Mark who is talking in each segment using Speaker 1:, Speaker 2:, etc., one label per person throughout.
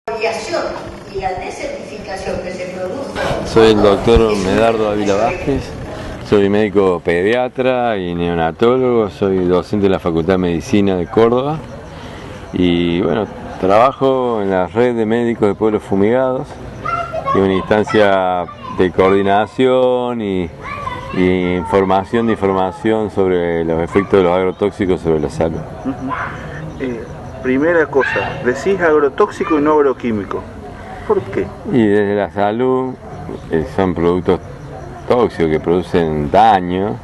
Speaker 1: radiación y la desertificación que se produce.
Speaker 2: Soy el doctor Medardo Ávila Vázquez, soy médico pediatra y neonatólogo, soy docente de la Facultad de Medicina de Córdoba y bueno, trabajo en la red de médicos de pueblos fumigados, que es una instancia de coordinación y información sobre los efectos de los agrotóxicos sobre la salud.
Speaker 3: Primera cosa, decís agrotóxico y no agroquímico. ¿Por qué?
Speaker 2: Y desde la salud son productos tóxicos que producen daño,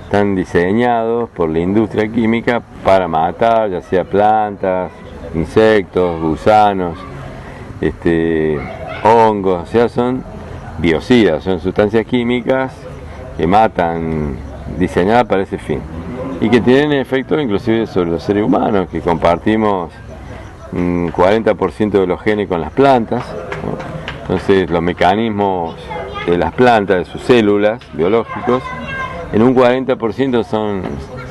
Speaker 2: están diseñados por la industria química para matar ya sea plantas, insectos, gusanos, hongos, o sea, son biocidas, son sustancias químicas que matan, diseñadas para ese fin y que tienen efectos inclusive sobre los seres humanos, que compartimos un 40% de los genes con las plantas, ¿no? Entonces los mecanismos de las plantas, de sus células biológicos, en un 40% son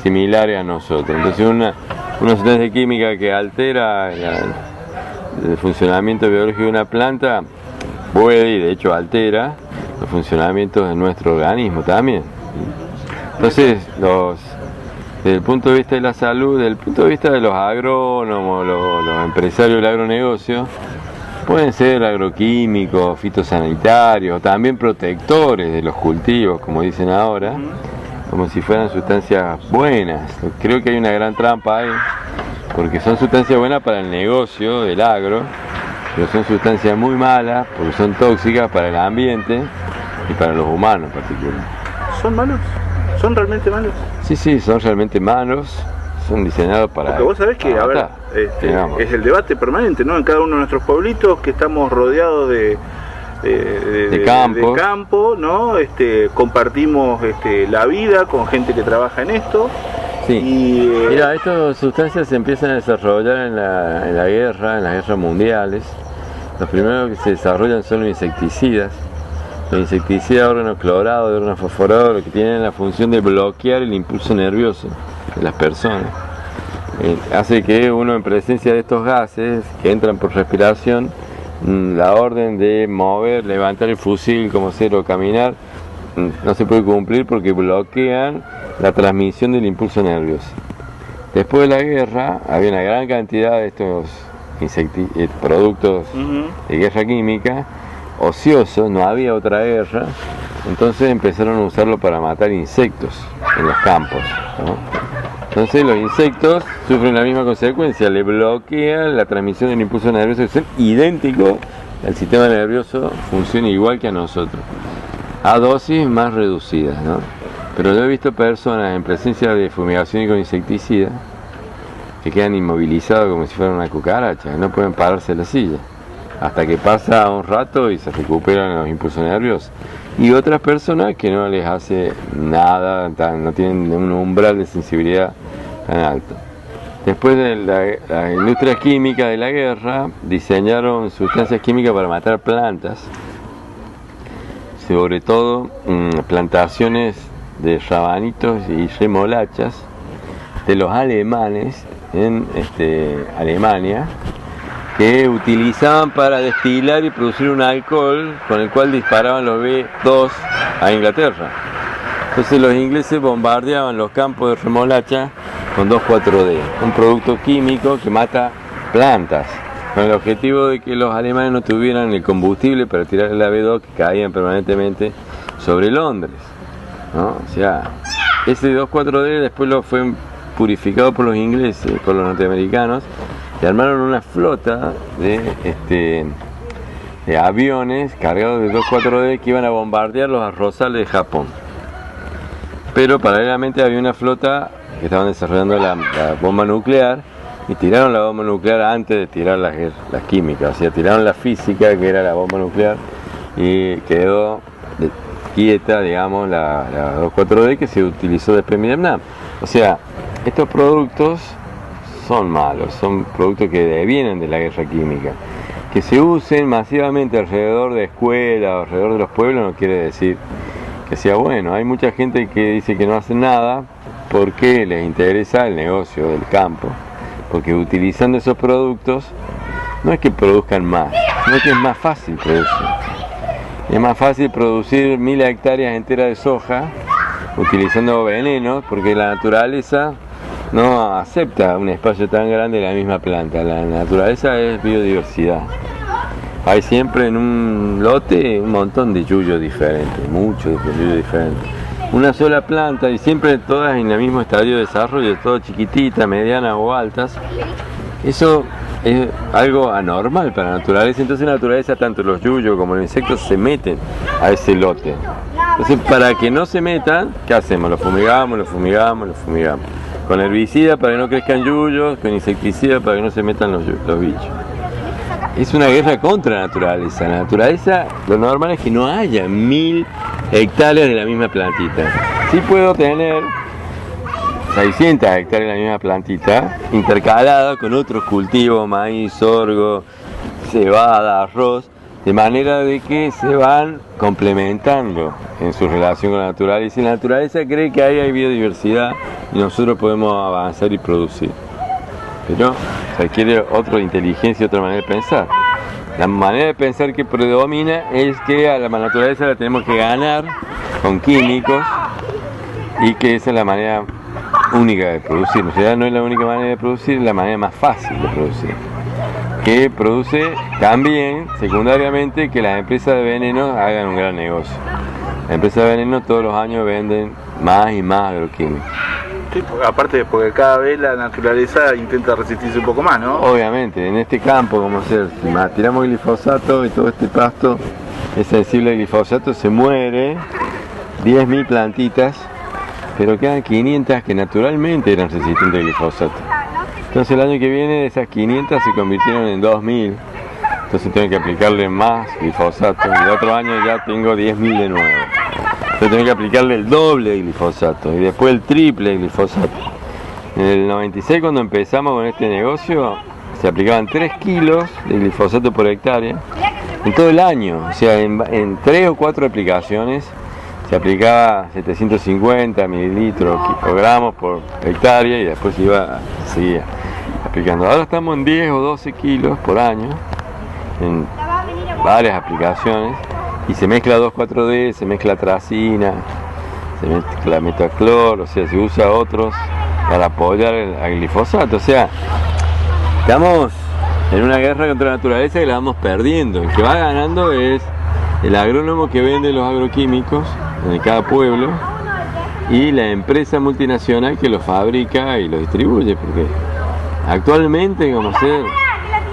Speaker 2: similares a nosotros. Entonces una sustancia química que altera el funcionamiento biológico de una planta puede, y de hecho altera, los funcionamientos de nuestro organismo también. Entonces, desde el punto de vista de la salud, desde el punto de vista de los agrónomos, los empresarios del agronegocio, pueden ser agroquímicos, fitosanitarios, también protectores de los cultivos, como dicen ahora, como si fueran sustancias buenas. Creo que hay una gran trampa ahí, porque son sustancias buenas para el negocio del agro, pero son sustancias muy malas porque son tóxicas para el ambiente y para los humanos en particular.
Speaker 3: ¿Son malos? ¿Son realmente malos?
Speaker 2: Sí, son realmente malos, son diseñados para...
Speaker 3: Porque vos sabés que, a ver, es el debate permanente, ¿no? En cada uno de nuestros pueblitos, que estamos rodeados de campo, ¿no? Compartimos la vida con gente que trabaja en esto.
Speaker 2: Sí. Mira, estas sustancias se empiezan a desarrollar en la guerra, en las guerras mundiales. Los primeros que se desarrollan son los insecticidas. Los insecticidas organoclorados, de organofosforados, lo que tienen la función de bloquear el impulso nervioso de las personas. Hace que uno, en presencia de estos gases que entran por respiración, la orden de mover, levantar el fusil como cero, caminar, no se puede cumplir porque bloquean la transmisión del impulso nervioso. Después de la guerra había una gran cantidad de estos productos de guerra química ociosos, no había otra guerra, entonces empezaron a usarlo para matar insectos en los campos, ¿no? Entonces los insectos sufren la misma consecuencia, le bloquean la transmisión del impulso nervioso, que es idéntico al sistema nervioso, funciona igual que a nosotros, a dosis más reducidas, ¿no? Pero yo he visto personas en presencia de fumigación y con insecticida que quedan inmovilizados como si fueran una cucaracha, que no pueden pararse de la silla, hasta que pasa un rato y se recuperan los impulsos nerviosos. Y otras personas que no les hace nada, no tienen un umbral de sensibilidad tan alto. Después de la industria química de la guerra, diseñaron sustancias químicas para matar plantas, sobre todo plantaciones de rabanitos y remolachas de los alemanes en Alemania, que utilizaban para destilar y producir un alcohol con el cual disparaban los B-2 a Inglaterra. Entonces los ingleses bombardeaban los campos de remolacha con 2,4-D, un producto químico que mata plantas, con el objetivo de que los alemanes no tuvieran el combustible para tirar la B-2 que caían permanentemente sobre Londres, ¿no? O sea, ese 2,4-D después lo fue purificado por los ingleses, por los norteamericanos, y armaron una flota de aviones cargados de 2,4-D que iban a bombardear los arrozales de Japón. Pero paralelamente había una flota que estaban desarrollando la bomba nuclear, y tiraron la bomba nuclear antes de tirar las químicas, o sea, tiraron la física, que era la bomba nuclear, y quedó quieta, digamos, la 2,4-D que se utilizó después en Vietnam. O sea, estos productos son malos, son productos que devienen de la guerra química. Que se usen masivamente alrededor de escuelas o alrededor de los pueblos no quiere decir que sea bueno. Hay mucha gente que dice que no hacen nada porque les interesa el negocio del campo, porque utilizando esos productos no es que produzcan más, sino que es más fácil producir. Es más fácil producir 1000 hectáreas enteras de soja utilizando venenos, porque la naturaleza no acepta un espacio tan grande de la misma planta. La naturaleza es biodiversidad. Hay siempre en un lote un montón de yuyos diferentes, muchos yuyos diferentes. Una sola planta y siempre todas en el mismo estadio de desarrollo, todo chiquititas, medianas o altas. Eso es algo anormal para la naturaleza. Entonces la naturaleza, tanto los yuyos como los insectos, se meten a ese lote. Entonces, para que no se metan, ¿qué hacemos? Los fumigamos, los fumigamos, los fumigamos. Con herbicida para que no crezcan yuyos, con insecticida para que no se metan los bichos. Es una guerra contra la naturaleza. La naturaleza, lo normal es que no haya 1000 hectáreas de la misma plantita. Sí puedo tener 600 hectáreas de la misma plantita, intercalada con otros cultivos, maíz, sorgo, cebada, arroz, de manera de que se van complementando en su relación con la naturaleza. Y la naturaleza cree que ahí hay biodiversidad y nosotros podemos avanzar y producir. Pero requiere otra inteligencia, otra manera de pensar. La manera de pensar que predomina es que a la naturaleza la tenemos que ganar con químicos y que esa es la manera única de producir. En realidad no es la única manera de producir, es la manera más fácil de producir. Que produce también, secundariamente, que las empresas de veneno hagan un gran negocio. Las empresas de veneno todos los años venden más y más agroquímicos.
Speaker 3: Sí, aparte porque cada vez la naturaleza intenta resistirse un poco más, ¿no?
Speaker 2: Obviamente, en este campo, como ser, si tiramos glifosato y todo este pasto es sensible al glifosato, se muere 10.000 plantitas, pero quedan 500 que naturalmente eran resistentes al glifosato. Entonces el año que viene esas 500 se convirtieron en 2.000, entonces tengo que aplicarle más glifosato, y el otro año ya tengo 10.000 de nuevo. Entonces tengo que aplicarle el doble de glifosato y después el triple de glifosato. En el 96, cuando empezamos con este negocio, se aplicaban 3 kilos de glifosato por hectárea en todo el año. O sea, en 3 o 4 aplicaciones se aplicaba 750 mililitros o gramos por hectárea y después seguía aplicando. Ahora estamos en 10 o 12 kilos por año en varias aplicaciones. Y se mezcla 2,4-D, se mezcla tracina, se mezcla metaclor, o sea, se usa otros para apoyar al glifosato. O sea, estamos en una guerra contra la naturaleza que la vamos perdiendo. El que va ganando es el agrónomo que vende los agroquímicos en cada pueblo y la empresa multinacional que los fabrica y los distribuye. Porque actualmente, como ser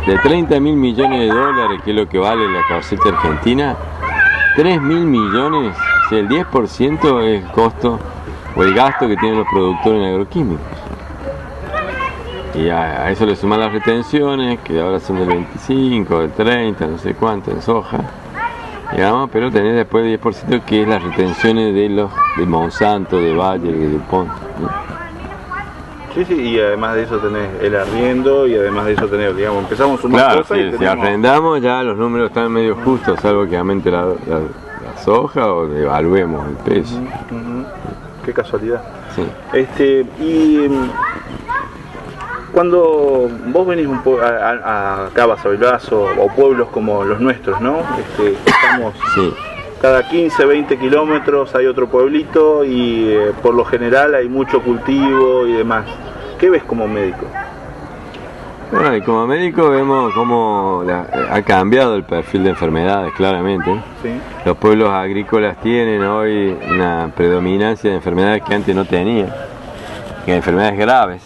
Speaker 2: de 30.000 millones de dólares, que es lo que vale la cosecha argentina, 3.000 millones, o sea, el 10% es el costo o el gasto que tienen los productores en agroquímicos. Y a eso le suman las retenciones, que ahora son del 25, del 30, no sé cuánto, en soja, digamos, pero tenés después el 10% que es las retenciones de Monsanto, de Bayer, de DuPont, ¿no?
Speaker 3: Sí, sí, y además de eso tenés el arriendo y además de eso tenés, digamos, empezamos a sumar
Speaker 2: claro,
Speaker 3: cosas
Speaker 2: sí,
Speaker 3: y tenemos...
Speaker 2: si arrendamos ya los números están medio justos, salvo que aumente la soja o devaluemos el peso.
Speaker 3: Qué casualidad.
Speaker 2: Sí.
Speaker 3: Cuando vos venís acá a Basavilbaso o pueblos como los nuestros, ¿no? Estamos...
Speaker 2: Sí.
Speaker 3: Cada 15, 20 kilómetros hay otro pueblito y por lo general hay mucho cultivo y demás. ¿Qué ves como médico?
Speaker 2: Bueno, y como médico vemos cómo ha cambiado el perfil de enfermedades, claramente.
Speaker 3: ¿Sí?
Speaker 2: Los pueblos agrícolas tienen hoy una predominancia de enfermedades que antes no tenían, que enfermedades graves,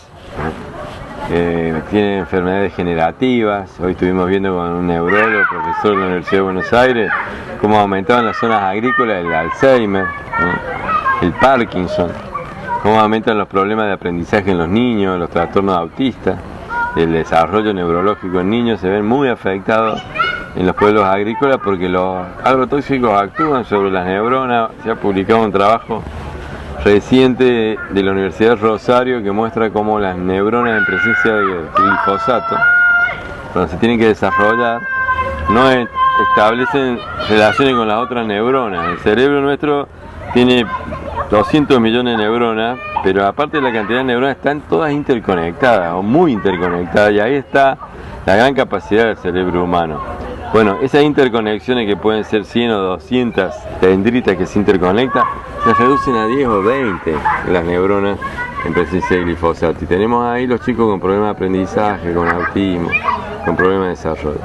Speaker 2: tienen enfermedades degenerativas. Hoy estuvimos viendo con un neurólogo, profesor de la Universidad de Buenos Aires, cómo aumentaban las zonas agrícolas el Alzheimer, ¿no? El Parkinson, cómo aumentan los problemas de aprendizaje en los niños, los trastornos autistas, el desarrollo neurológico en niños se ven muy afectados en los pueblos agrícolas porque los agrotóxicos actúan sobre las neuronas. Se ha publicado un trabajo reciente de la Universidad de Rosario que muestra cómo las neuronas en presencia de glifosato, cuando se tienen que desarrollar, no establecen relaciones con las otras neuronas. El cerebro nuestro tiene 200 millones de neuronas, pero aparte de la cantidad de neuronas están todas interconectadas o muy interconectadas, y ahí está la gran capacidad del cerebro humano. Bueno, esas interconexiones que pueden ser 100 o 200 dendritas que se interconectan, se reducen a 10 o 20 de las neuronas en presencia de glifosato. Y tenemos ahí los chicos con problemas de aprendizaje, con autismo, con problemas de desarrollo.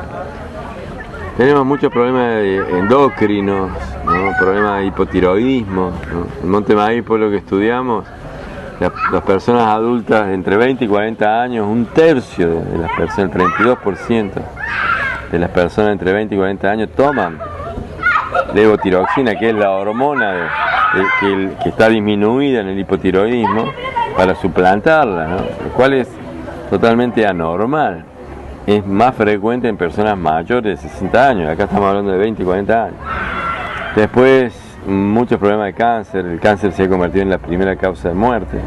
Speaker 2: Tenemos muchos problemas endocrinos, ¿no? Problemas de hipotiroidismo, ¿no? En Monte Maíz, por lo que estudiamos, las personas adultas de entre 20 y 40 años, un tercio de las personas, el 32% de las personas entre 20 y 40 años toman levotiroxina, que es la hormona que está disminuida en el hipotiroidismo, para suplantarla, ¿no? Lo cual es totalmente anormal. Es más frecuente en personas mayores de 60 años, acá estamos hablando de 20 y 40 años. Después, muchos problemas de cáncer. El cáncer se ha convertido en la primera causa de muerte.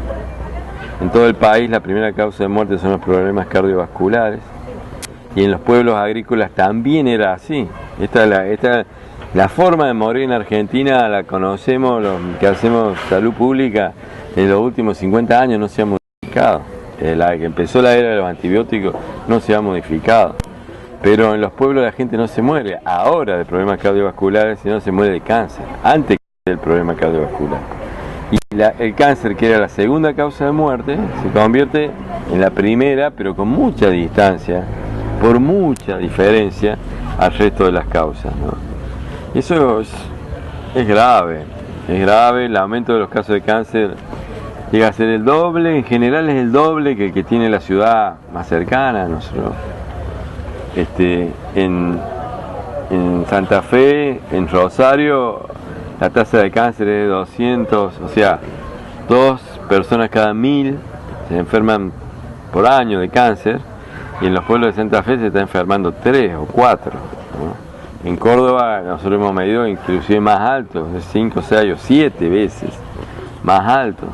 Speaker 2: En todo el país la primera causa de muerte son los problemas cardiovasculares. Y en los pueblos agrícolas también era así. La forma de morir en Argentina la conocemos, los que hacemos salud pública, en los últimos 50 años no se ha modificado. La que empezó la era de los antibióticos no se ha modificado. Pero en los pueblos la gente no se muere ahora de problemas cardiovasculares, sino se muere de cáncer, antes del problema cardiovascular. Y el cáncer, que era la segunda causa de muerte, se convierte en la primera, pero con mucha distancia, por mucha diferencia al resto de las causas, ¿no? Y eso es grave, el aumento de los casos de cáncer llega a ser el doble, en general es el doble que el que tiene la ciudad más cercana a nosotros. En Santa Fe, en Rosario, la tasa de cáncer es de 200, o sea, 2 personas cada 1000 se enferman por año de cáncer, y en los pueblos de Santa Fe se está enfermando 3 o 4, ¿no? En Córdoba nosotros hemos medido inclusive más alto, de 5, 6 o 7 veces más alto.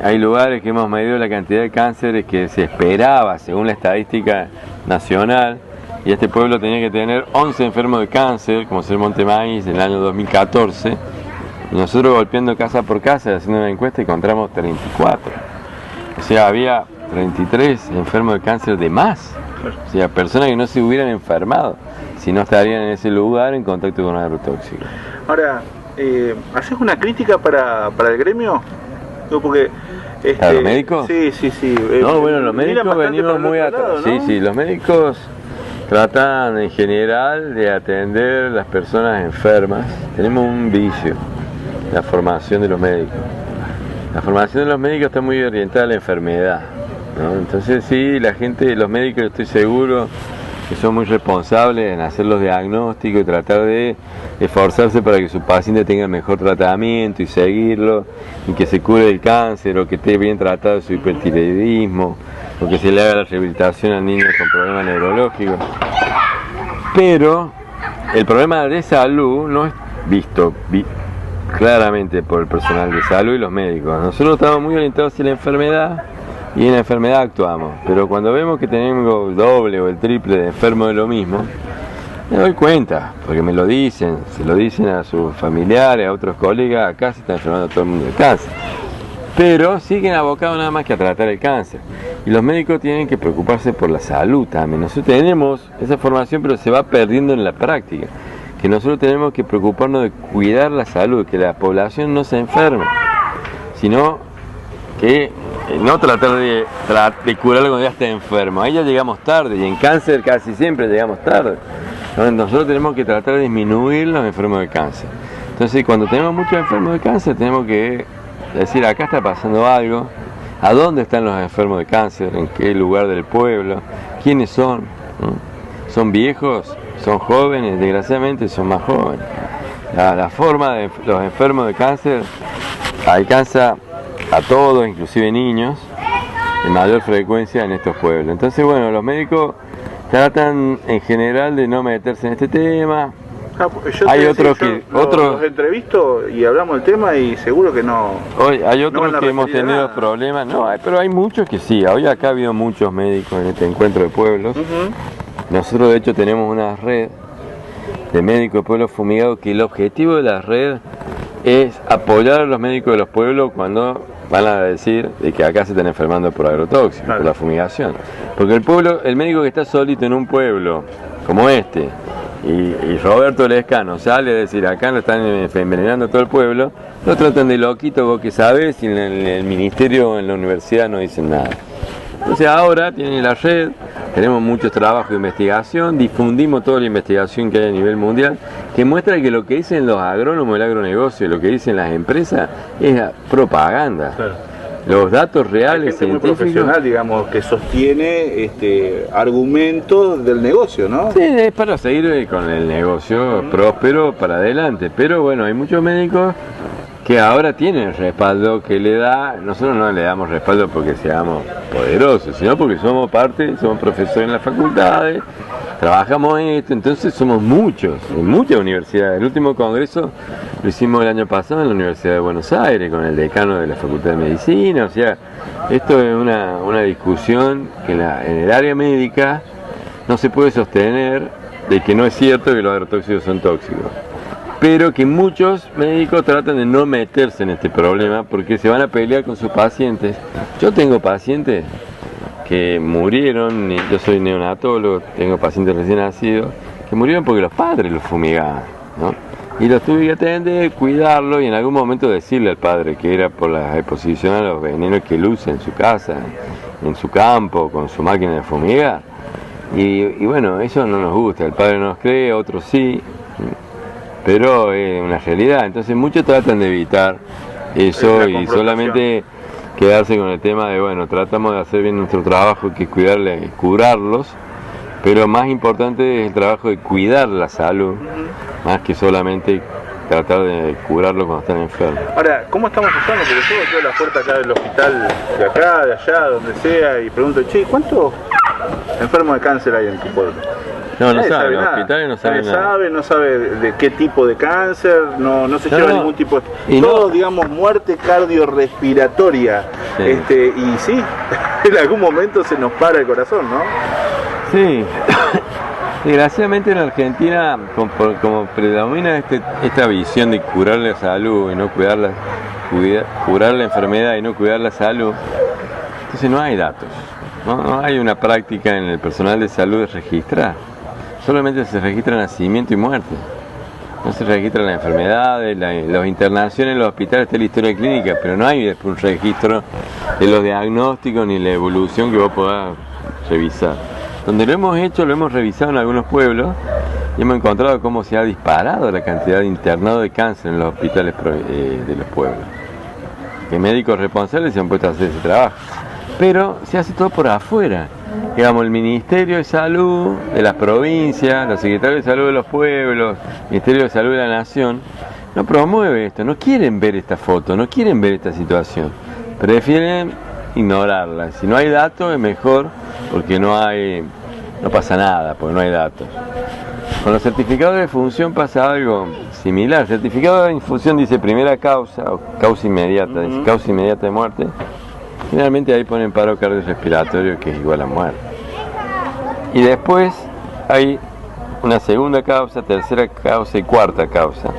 Speaker 2: Hay lugares que hemos medido la cantidad de cánceres que se esperaba según la estadística nacional, y este pueblo tenía que tener 11 enfermos de cáncer, como es el Monte Maíz, en el año 2014, y nosotros golpeando casa por casa, haciendo una encuesta, encontramos 34. O sea, había 33 enfermos de cáncer de más. O sea, personas que no se hubieran enfermado si no estarían en ese lugar en contacto con un agrotóxico.
Speaker 3: Ahora, ¿haces una crítica para el gremio? Porque,
Speaker 2: ¿a los médicos?
Speaker 3: Sí.
Speaker 2: No, bueno, los médicos venimos muy atrás. ¿No? Sí, los médicos tratan en general de atender las personas enfermas. Tenemos un vicio, la formación de los médicos. La formación de los médicos está muy orientada a la enfermedad, ¿no? Entonces sí, los médicos, estoy seguro que son muy responsables en hacer los diagnósticos y tratar de esforzarse para que su paciente tenga el mejor tratamiento y seguirlo, y que se cure del cáncer, o que esté bien tratado de su hipertiroidismo, o que se le haga la rehabilitación a niños con problemas neurológicos. Pero el problema de salud no es visto claramente por el personal de salud y los médicos. Nosotros estamos muy orientados hacia la enfermedad, y en la enfermedad actuamos, pero cuando vemos que tenemos el doble o el triple de enfermos de lo mismo, me doy cuenta, porque me lo dicen, se lo dicen a sus familiares, a otros colegas. Acá se está enfermando todo el mundo de cáncer, pero siguen abocados nada más que a tratar el cáncer, y los médicos tienen que preocuparse por la salud también. Nosotros tenemos esa formación, pero se va perdiendo en la práctica, que nosotros tenemos que preocuparnos de cuidar la salud, que la población no se enferme, sino que no tratar de curarlo cuando ya está enfermo. Ahí ya llegamos tarde, y en cáncer casi siempre llegamos tarde. Nosotros tenemos que tratar de disminuir los enfermos de cáncer. Entonces, cuando tenemos muchos enfermos de cáncer, tenemos que decir: acá está pasando algo, a dónde están los enfermos de cáncer, en qué lugar del pueblo, quiénes son, ¿no? ¿Son viejos? ¿Son jóvenes? Desgraciadamente son más jóvenes. La forma de los enfermos de cáncer alcanza a todos, inclusive niños, en mayor frecuencia en estos pueblos. Entonces, bueno, los médicos tratan en general de no meterse en este tema. Hay otros que
Speaker 3: los entrevisto y hablamos del tema, y seguro que no.
Speaker 2: Hoy hay otros que hemos tenido problemas, pero hay muchos que sí. Hoy acá ha habido muchos médicos en este encuentro de pueblos. Nosotros de hecho tenemos una red de médicos de pueblos fumigados, que el objetivo de la red es apoyar a los médicos de los pueblos cuando van a decir de que acá se están enfermando por agrotóxicos,
Speaker 3: Claro.
Speaker 2: por la fumigación. Porque el médico que está solito en un pueblo como este, y Roberto Lescano sale a decir acá lo están envenenando todo el pueblo, lo tratan de loquito, vos que sabes, y en el ministerio, en la universidad no dicen nada. Entonces ahora tienen la red, tenemos muchos trabajos de investigación, difundimos toda la investigación que hay a nivel mundial, que muestra que lo que dicen los agrónomos del agronegocio, lo que dicen las empresas, es propaganda.
Speaker 3: Claro.
Speaker 2: Los datos
Speaker 3: Hay
Speaker 2: reales,
Speaker 3: gente muy
Speaker 2: científicos...
Speaker 3: profesional, digamos, que sostiene argumentos del negocio, ¿no?
Speaker 2: Sí, es para seguir con el negocio próspero para adelante, pero bueno, hay muchos médicos que ahora tienen el respaldo que le da, nosotros no le damos respaldo porque seamos poderosos, sino porque somos parte, somos profesores en las facultades, trabajamos en esto, entonces somos muchos, en muchas universidades. El último congreso lo hicimos el año pasado en la Universidad de Buenos Aires, con el decano de la Facultad de Medicina, o sea, esto es una discusión que en el área médica no se puede sostener de que no es cierto que los agrotóxicos son tóxicos, pero que muchos médicos tratan de no meterse en este problema porque se van a pelear con sus pacientes. Yo tengo pacientes que murieron, yo soy neonatólogo, tengo pacientes recién nacidos, que murieron porque los padres los fumigaban, ¿no? Y los tuve que atender, cuidarlo y en algún momento decirle al padre que era por la exposición a los venenos que él usa en su casa, en su campo, con su máquina de fumigar. Y bueno, eso no nos gusta, el padre no nos cree, otros sí, pero es una realidad. Entonces muchos tratan de evitar eso y solamente quedarse con el tema de, bueno, tratamos de hacer bien nuestro trabajo, que es curarlos, pero más importante es el trabajo de cuidar la salud, más que solamente tratar de curarlos cuando están enfermos.
Speaker 3: Ahora, ¿cómo estamos usando? Porque yo estoy a la puerta acá del hospital, de acá, de allá, donde sea, y pregunto, che, ¿cuántos enfermos de cáncer hay en tu pueblo?
Speaker 2: No
Speaker 3: Nadie
Speaker 2: sabe, los
Speaker 3: nada.
Speaker 2: hospitales no saben
Speaker 3: Nadie
Speaker 2: nada.
Speaker 3: sabe, no sabe de qué tipo de cáncer, no se lleva ningún tipo de...
Speaker 2: Y
Speaker 3: todo,
Speaker 2: no-
Speaker 3: digamos, muerte cardiorrespiratoria.
Speaker 2: Sí.
Speaker 3: Y sí, en algún momento se nos para el corazón, ¿no?
Speaker 2: Sí, desgraciadamente en Argentina, como predomina esta visión de curar la salud y no curar la enfermedad y no cuidar la salud, entonces no hay datos, no hay una práctica en el personal de salud de registrar, solamente se registra nacimiento y muerte, no se registran las enfermedades, las internaciones en los hospitales, está la historia clínica, pero no hay después un registro de los diagnósticos ni la evolución que vos podás revisar. Donde lo hemos hecho, lo hemos revisado en algunos pueblos y hemos encontrado cómo se ha disparado la cantidad de internados de cáncer en los hospitales de los pueblos. Que médicos responsables se han puesto a hacer ese trabajo. Pero se hace todo por afuera. Digamos, el Ministerio de Salud de las provincias, los secretarios de salud de los pueblos, el Ministerio de Salud de la Nación, no promueve esto, no quieren ver esta foto, no quieren ver esta situación. Prefieren ignorarla. Si no hay datos es mejor porque no pasa nada, porque no hay datos. Con los certificados de defunción pasa algo similar. El certificado de defunción dice primera causa o causa inmediata, dice causa inmediata de muerte. Generalmente ahí ponen paro cardiorrespiratorio, que es igual a muerte. Y después hay una segunda causa, tercera causa y cuarta causa,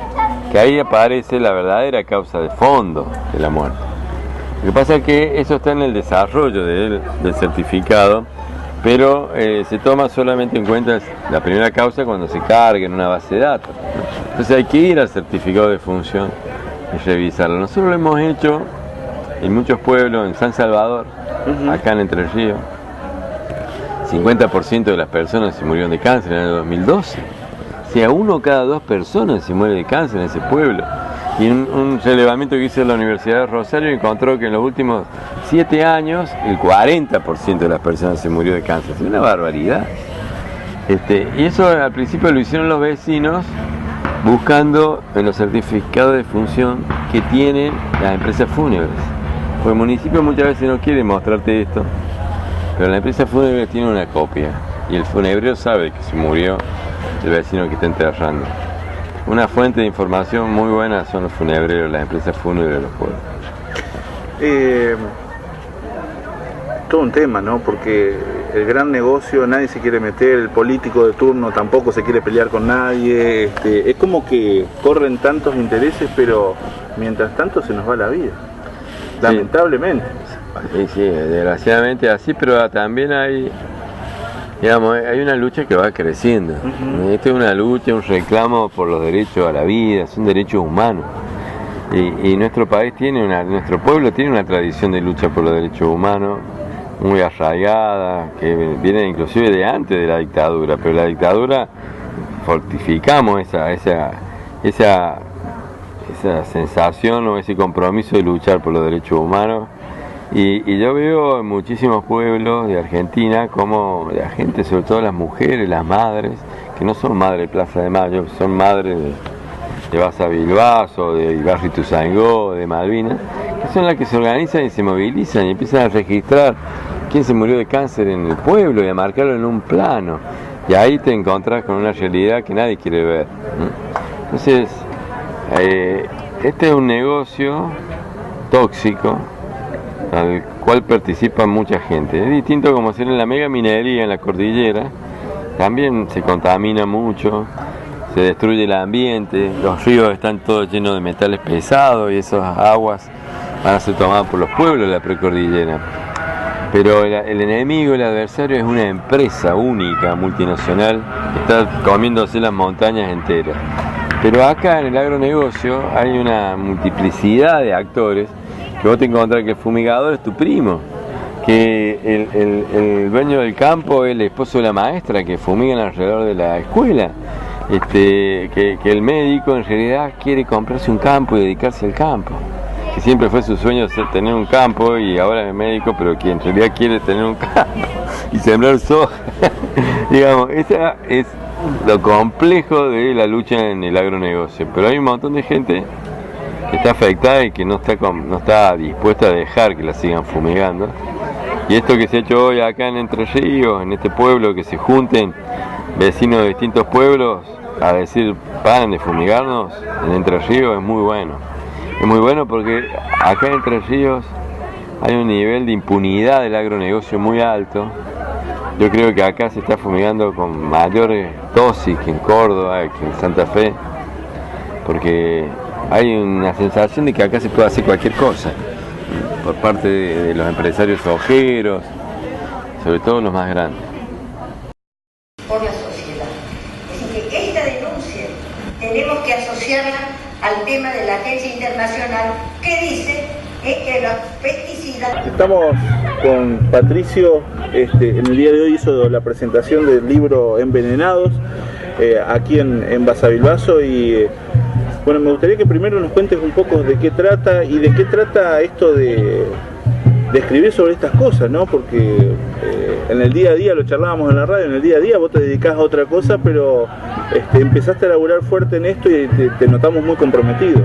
Speaker 2: que ahí aparece la verdadera causa de fondo de la muerte. Lo que pasa es que eso está en el desarrollo del certificado, pero se toma solamente en cuenta la primera causa cuando se carga en una base de datos. Entonces hay que ir al certificado de defunción y revisarlo. Nosotros lo hemos hecho en muchos pueblos, en San Salvador, acá en Entre Ríos. 50% de las personas se murieron de cáncer en el año 2012. O sea, 1 cada 2 personas se muere de cáncer en ese pueblo. Y en un relevamiento que hizo la Universidad de Rosario encontró que en los últimos 7 años el 40% de las personas se murió de cáncer. Es una barbaridad. Y eso al principio lo hicieron los vecinos buscando en los certificados de defunción que tienen las empresas fúnebres. Porque el municipio muchas veces no quiere mostrarte esto, pero la empresa fúnebre tiene una copia y el funebrero sabe que se murió el vecino que está enterrando. Una fuente de información muy buena son los funebreros, las empresas fúnebres de los pueblos.
Speaker 3: Todo un tema, ¿no? Porque el gran negocio, nadie se quiere meter, el político de turno tampoco se quiere pelear con nadie, es como que corren tantos intereses, pero mientras tanto se nos va la vida, lamentablemente.
Speaker 2: Sí, desgraciadamente así, pero también hay, digamos, hay una lucha que va creciendo. Esta es una lucha, un reclamo por los derechos a la vida, son derechos humanos. Y nuestro país nuestro pueblo tiene una tradición de lucha por los derechos humanos muy arraigada, que viene inclusive de antes de la dictadura, pero la dictadura fortificamos esa sensación o ese compromiso de luchar por los derechos humanos. Y yo veo en muchísimos pueblos de Argentina como la gente, sobre todo las mujeres, las madres, que no son madres de Plaza de Mayo, son madres de Basavilbaso, de Barrio Ituzaingó, de Malvinas, que son las que se organizan y se movilizan y empiezan a registrar quién se murió de cáncer en el pueblo y a marcarlo en un plano. Y ahí te encontrás con una realidad que nadie quiere ver. Entonces, este es un negocio tóxico al cual participa mucha gente. Es distinto como hacer en la mega minería en la cordillera, también se contamina mucho, se destruye el ambiente, los ríos están todos llenos de metales pesados y esas aguas van a ser tomadas por los pueblos de la precordillera. Pero el enemigo, el adversario, es una empresa única, multinacional, que está comiéndose las montañas enteras. Pero acá en el agronegocio hay una multiplicidad de actores, que vos te encontrás que el fumigador es tu primo, que el dueño del campo es el esposo de la maestra que fumigan alrededor de la escuela, que el médico en realidad quiere comprarse un campo y dedicarse al campo, que siempre fue su sueño tener un campo y ahora es médico, pero que en realidad quiere tener un campo y sembrar soja. Digamos, esa es lo complejo de la lucha en el agronegocio, pero hay un montón de gente que está afectada y que no está dispuesta a dejar que la sigan fumigando. Y esto que se ha hecho hoy acá en Entre Ríos, en este pueblo, que se junten vecinos de distintos pueblos a decir paren de fumigarnos en Entre Ríos, es muy bueno. Es muy bueno porque acá en Entre Ríos hay un nivel de impunidad del agronegocio muy alto. Yo creo que acá se está fumigando con mayores dosis que en Córdoba, que en Santa Fe, porque hay una sensación de que acá se puede hacer cualquier cosa por parte de los empresarios ojeros, sobre todo los más grandes.
Speaker 1: Por la sociedad. Así que esta denuncia tenemos que asociarla al tema de la Agencia Internacional que dice que los pesticidas...
Speaker 3: Estamos con Patricio, en el día de hoy hizo la presentación del libro Envenenados, aquí en Basavilbaso y... Bueno, me gustaría que primero nos cuentes un poco de qué trata y de qué trata esto de escribir sobre estas cosas, ¿no? Porque en el día a día, lo charlábamos en la radio, en el día a día vos te dedicás a otra cosa, pero empezaste a laburar fuerte en esto y te notamos muy comprometido.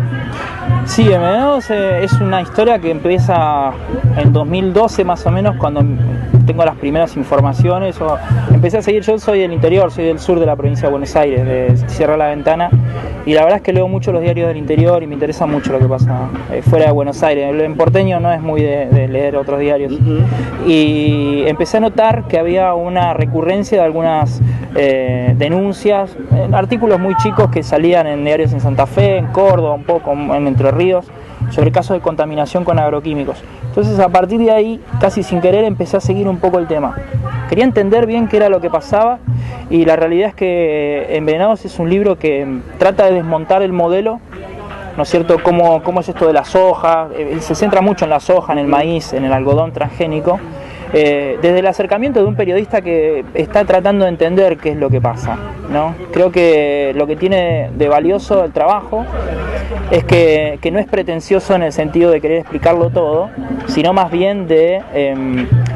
Speaker 4: Sí, Envenenados es una historia que empieza en 2012 más o menos, cuando tengo las primeras informaciones. Empecé a seguir, yo soy del interior, soy del sur de la provincia de Buenos Aires, de Sierra La Ventana, y la verdad es que leo mucho los diarios del interior y me interesa mucho lo que pasa fuera de Buenos Aires. En porteño no es muy de leer otros diarios. Y empecé a notar que había una recurrencia de algunas denuncias, artículos muy chicos que salían en diarios en Santa Fe, en Córdoba, un poco en Entre Ríos, sobre casos de contaminación con agroquímicos. Entonces, a partir de ahí, casi sin querer, empecé a seguir un poco el tema. Quería entender bien qué era lo que pasaba, y la realidad es que Envenenados es un libro que trata de desmontar el modelo, ¿no es cierto? ¿Cómo es esto de la soja? Se centra mucho en la soja, en el maíz, en el algodón transgénico, desde el acercamiento de un periodista que está tratando de entender qué es lo que pasa, ¿no? Creo que lo que tiene de valioso el trabajo es que no es pretencioso en el sentido de querer explicarlo todo, sino más bien de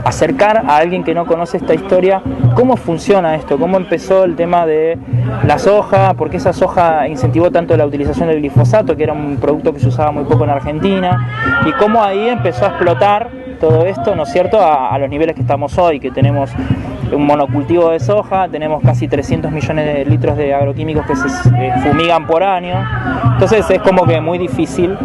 Speaker 4: acercar a alguien que no conoce esta historia cómo funciona esto, cómo empezó el tema de la soja, por qué esa soja incentivó tanto la utilización del glifosato, que era un producto que se usaba muy poco en Argentina, y cómo ahí empezó a explotar todo esto, ¿no es cierto?, a los niveles que estamos hoy, que tenemos un monocultivo de soja, tenemos casi 300 millones de litros de agroquímicos que se fumigan por año. Entonces es como que muy difícil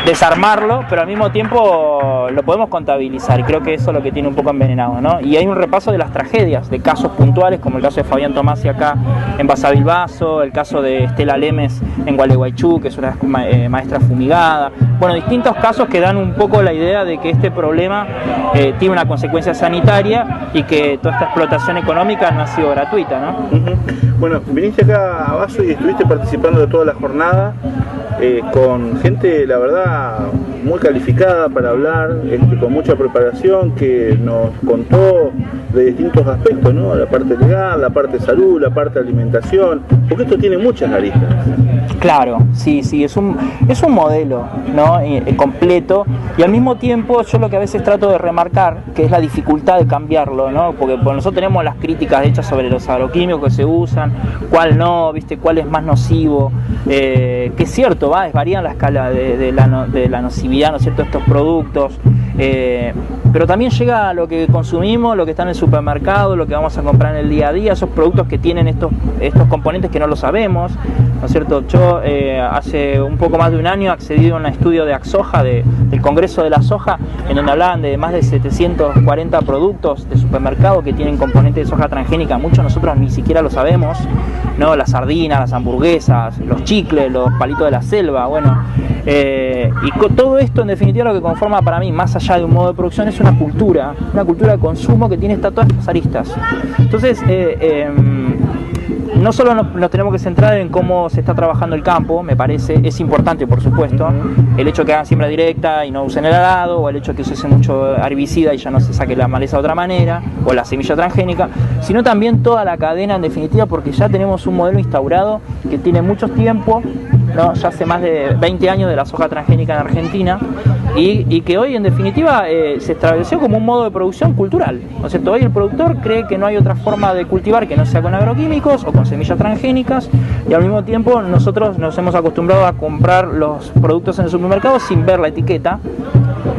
Speaker 4: desarmarlo, pero al mismo tiempo lo podemos contabilizar, y creo que eso es lo que tiene un poco envenenado, ¿no? Y hay un repaso de las tragedias, de casos puntuales, como el caso de Fabián Tomasi acá en Basavilbaso, el caso de Estela Lemes en Gualeguaychú, que es una maestra fumigada. Bueno, distintos casos que dan un poco la idea de que este problema tiene una consecuencia sanitaria y que toda esta explotación económica no ha sido gratuita, ¿no?
Speaker 3: Bueno, viniste acá a Baso y estuviste participando de toda la jornada con gente, la verdad, muy calificada para hablar, con mucha preparación, que nos contó de distintos aspectos, ¿no? La parte legal, la parte de salud, la parte de alimentación, porque esto tiene muchas aristas.
Speaker 4: Claro, sí, es un modelo, ¿no? Completo, y al mismo tiempo yo lo que a veces trato de remarcar, que es la dificultad de cambiarlo, ¿no? Porque nosotros tenemos las críticas hechas sobre los agroquímicos que se usan, cuál no, ¿viste? Cuál es más nocivo, que es cierto, varía la escala de la nocividad, ¿no es cierto?, estos productos, pero también llega a lo que consumimos, lo que está en el supermercado, lo que vamos a comprar en el día a día, esos productos que tienen estos componentes que no lo sabemos, ¿no es cierto? Yo hace un poco más de un año accedí a un estudio de Axoja, del Congreso de la Soja, en donde hablaban de más de 740 productos de supermercado que tienen componentes de soja transgénica. Muchos nosotros ni siquiera lo sabemos, ¿no? Las sardinas, las hamburguesas, los chicles, los palitos de la selva, bueno, y con todo esto en definitiva lo que conforma para mí, más allá de un modo de producción, es una cultura de consumo que tiene todas estas aristas. Entonces, no solo nos tenemos que centrar en cómo se está trabajando el campo, me parece, es importante por supuesto, el hecho que hagan siembra directa y no usen el arado, o el hecho que se use mucho herbicida y ya no se saque la maleza de otra manera, o la semilla transgénica, sino también toda la cadena en definitiva, porque ya tenemos un modelo instaurado que tiene mucho tiempo, ¿no? Ya hace más de 20 años de la soja transgénica en Argentina, y que hoy en definitiva se estableció como un modo de producción cultural, ¿no es cierto? Hoy el productor cree que no hay otra forma de cultivar que no sea con agroquímicos o con semillas transgénicas, y al mismo tiempo nosotros nos hemos acostumbrado a comprar los productos en el supermercado sin ver la etiqueta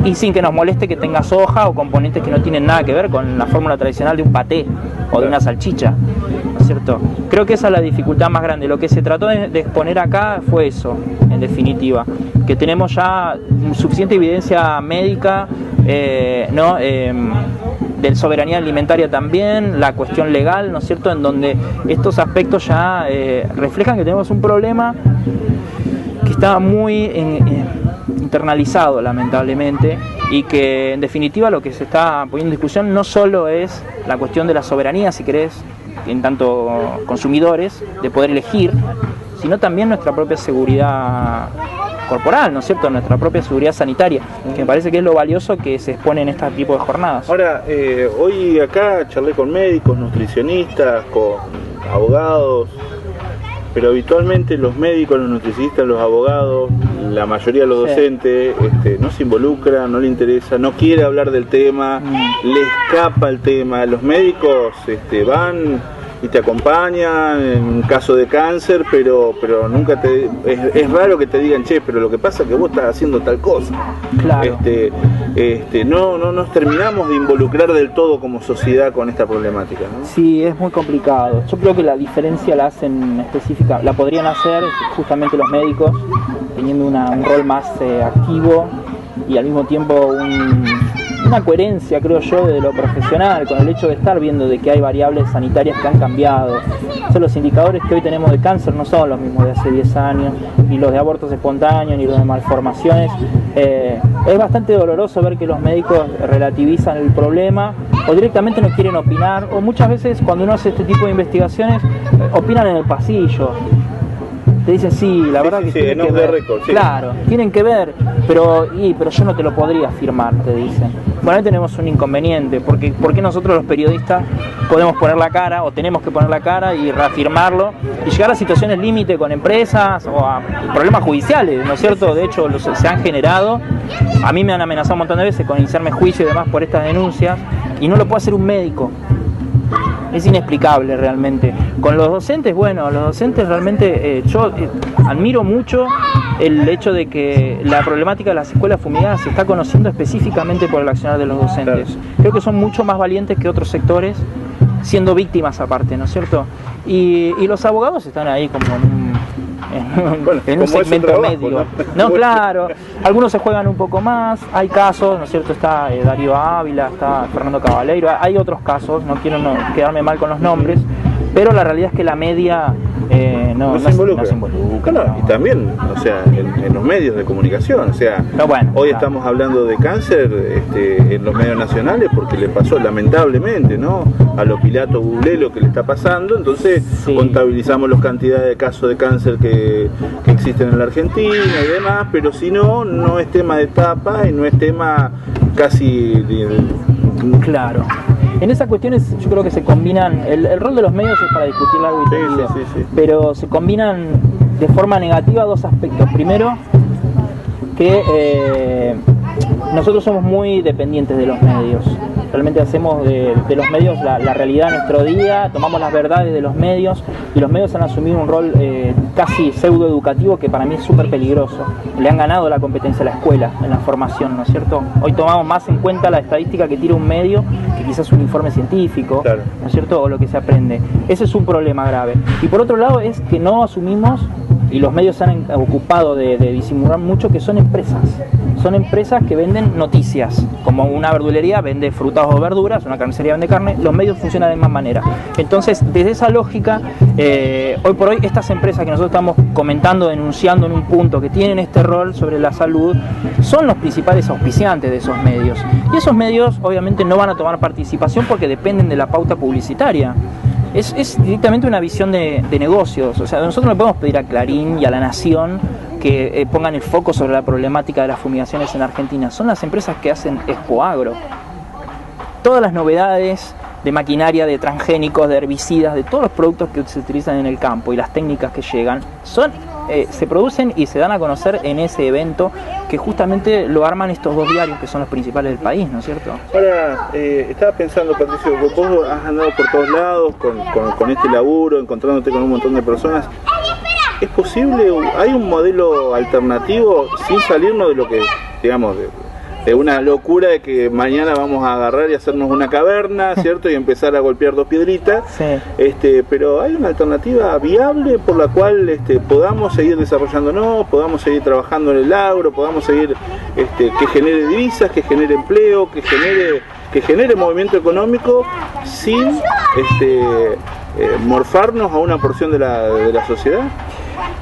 Speaker 4: y sin que nos moleste que tenga soja o componentes que no tienen nada que ver con la fórmula tradicional de un paté o de una salchicha, ¿no es cierto? Creo que esa es la dificultad más grande. Lo que se trató de exponer acá fue eso, en definitiva, que tenemos ya suficiente evidencia médica, ¿no? De soberanía alimentaria también, la cuestión legal, ¿no es cierto?, en donde estos aspectos ya reflejan que tenemos un problema que está muy internalizado, lamentablemente, y que en definitiva lo que se está poniendo en discusión no solo es la cuestión de la soberanía, si querés, en tanto consumidores, de poder elegir, sino también nuestra propia seguridad corporal, ¿no es cierto?, nuestra propia seguridad sanitaria, que me parece que es lo valioso que se expone en este tipo de jornadas.
Speaker 3: Ahora, hoy acá charlé con médicos, nutricionistas, con abogados, pero habitualmente los médicos, los nutricionistas, los abogados, la mayoría de los docentes, no se involucran, no le interesa, no quiere hablar del tema, le escapa el tema. Los médicos van y te acompañan en un caso de cáncer, pero nunca es raro que te digan, che, pero lo que pasa es que vos estás haciendo tal cosa.
Speaker 4: Claro.
Speaker 3: No nos terminamos de involucrar del todo como sociedad con esta problemática, ¿no?
Speaker 4: Sí, es muy complicado. Yo creo que la diferencia la hacen específica, la podrían hacer justamente los médicos, teniendo un rol más activo y al mismo tiempo una coherencia, creo yo, de lo profesional, con el hecho de estar viendo de que hay variables sanitarias que han cambiado. O sea, los indicadores que hoy tenemos de cáncer no son los mismos de hace 10 años, ni los de abortos espontáneos, ni los de malformaciones. Es bastante doloroso ver que los médicos relativizan el problema o directamente no quieren opinar, o muchas veces cuando uno hace este tipo de investigaciones opinan en el pasillo. Te dicen, sí, la verdad que tienen que ver. Claro, tienen que ver, pero yo no te lo podría afirmar, te dicen. Bueno, ahí tenemos un inconveniente, porque nosotros los periodistas podemos poner la cara, o tenemos que poner la cara y reafirmarlo, y llegar a situaciones límite con empresas, o a problemas judiciales, ¿no es cierto? De hecho, se han generado. A mí me han amenazado un montón de veces con iniciarme juicio y demás por estas denuncias, y no lo puede hacer un médico. Es inexplicable realmente. Con los docentes, bueno, los docentes realmente, yo admiro mucho el hecho de que la problemática de las escuelas fumigadas se está conociendo específicamente por el accionar de los docentes. Claro. Creo que son mucho más valientes que otros sectores, siendo víctimas aparte, ¿no es cierto? Y los abogados están ahí como bueno, en un segmento trabajo, medio. No, claro, algunos se juegan un poco más, hay casos, ¿no es cierto? Está Darío Ávila, está Fernando Cabaleiro, hay otros casos, no quiero quedarme mal con los nombres, pero la realidad es que la media no se involucra.
Speaker 3: No, y también, o sea, en los medios de comunicación, o sea,
Speaker 4: bueno,
Speaker 3: hoy estamos hablando de cáncer en los medios nacionales porque le pasó lamentablemente, ¿no?, a lo Pilato Bublé lo que le está pasando, entonces contabilizamos las cantidades de casos de cáncer que existen en la Argentina y demás, pero si no, no es tema de tapa y no es tema casi
Speaker 4: claro. En esas cuestiones yo creo que se combinan, el rol de los medios es para discutir largo y tendido, pero se combinan de forma negativa dos aspectos. Primero, que nosotros somos muy dependientes de los medios. Realmente hacemos de los medios la realidad de nuestro día, tomamos las verdades de los medios y los medios han asumido un rol casi pseudoeducativo que para mí es súper peligroso. Le han ganado la competencia a la escuela en la formación, ¿no es cierto? Hoy tomamos más en cuenta la estadística que tira un medio que quizás un informe científico, claro, ¿no es cierto? O lo que se aprende. Ese es un problema grave. Y por otro lado es que no asumimos, y los medios se han ocupado de disimular mucho, que son empresas. Son empresas que venden noticias, como una verdulería vende frutas o verduras, una carnicería vende carne, los medios funcionan de la misma manera. Entonces, desde esa lógica, hoy por hoy estas empresas que nosotros estamos comentando, denunciando en un punto, que tienen este rol sobre la salud, son los principales auspiciantes de esos medios. Y esos medios obviamente no van a tomar participación porque dependen de la pauta publicitaria. Es directamente una visión de negocios. O sea, nosotros no podemos pedir a Clarín y a La Nación que pongan el foco sobre la problemática de las fumigaciones en Argentina. Son las empresas que hacen Expoagro. Todas las novedades de maquinaria, de transgénicos, de herbicidas, de todos los productos que se utilizan en el campo y las técnicas que llegan, se producen y se dan a conocer en ese evento que justamente lo arman estos dos diarios que son los principales del país, ¿no es cierto?
Speaker 3: Ahora, estaba pensando, Patricio, vos has andado por todos lados con este laburo, encontrándote con un montón de personas. ¿Es posible? ¿Hay un modelo alternativo sin salirnos de lo que, digamos, de una locura de que mañana vamos a agarrar y hacernos una caverna, ¿cierto? Y empezar a golpear dos piedritas. Sí. Pero hay una alternativa viable por la cual podamos seguir desarrollándonos, podamos seguir trabajando en el agro, podamos seguir que genere divisas, que genere empleo, que genere movimiento económico sin morfarnos a una porción de la sociedad.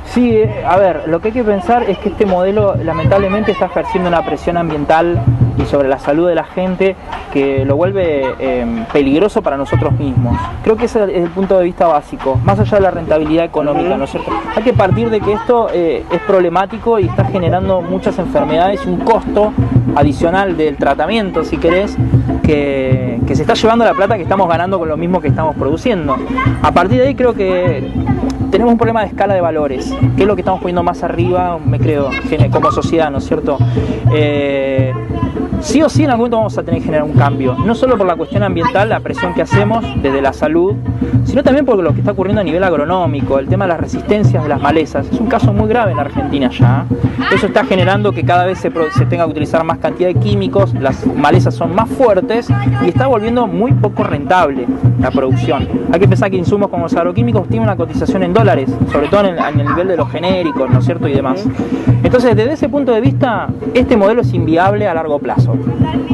Speaker 4: Sí, a ver, lo que hay que pensar es que este modelo lamentablemente está ejerciendo una presión ambiental y sobre la salud de la gente que lo vuelve peligroso para nosotros mismos. Creo que ese es el punto de vista básico, más allá de la rentabilidad económica, ¿no es cierto? Hay que partir de que esto es problemático y está generando muchas enfermedades y un costo adicional del tratamiento, si querés, que se está llevando la plata que estamos ganando con lo mismo que estamos produciendo. A partir de ahí creo que tenemos un problema de escala de valores, que es lo que estamos poniendo más arriba, me creo, como sociedad, ¿no es cierto? Sí o sí en algún momento vamos a tener que generar un cambio, no solo por la cuestión ambiental, la presión que hacemos desde la salud, sino también por lo que está ocurriendo a nivel agronómico, el tema de las resistencias de las malezas. Es un caso muy grave en Argentina ya. Eso está generando que cada vez se tenga que utilizar más cantidad de químicos, las malezas son más fuertes y está volviendo muy poco rentable la producción. Hay que pensar que insumos como los agroquímicos tienen una cotización en dólares, sobre todo en el nivel de los genéricos, ¿no es cierto? Y demás. Entonces, desde ese punto de vista, este modelo es inviable a largo plazo.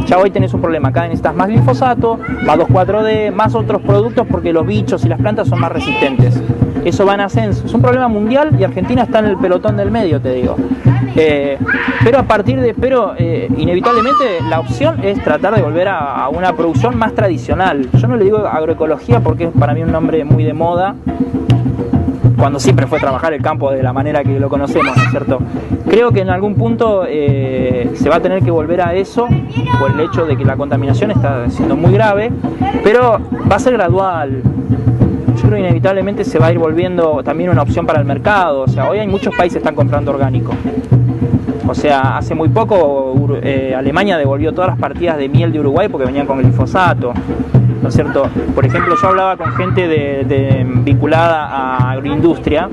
Speaker 4: Ya hoy tenés un problema, acá necesitas más glifosato, más 2,4-D, más otros productos porque los bichos y las plantas son más resistentes. Eso va en ascenso, es un problema mundial y Argentina está en el pelotón del medio, te digo. Pero inevitablemente la opción es tratar de volver a una producción más tradicional. Yo no le digo agroecología porque es para mí un nombre muy de moda, cuando siempre fue trabajar el campo de la manera que lo conocemos, ¿no es cierto? Creo que en algún punto se va a tener que volver a eso por el hecho de que la contaminación está siendo muy grave, pero va a ser gradual. Yo creo que inevitablemente se va a ir volviendo también una opción para el mercado. O sea, hoy hay muchos países que están comprando orgánico. O sea, hace muy poco Alemania devolvió todas las partidas de miel de Uruguay porque venían con glifosato, ¿no es cierto? Por ejemplo, yo hablaba con gente vinculada a agroindustria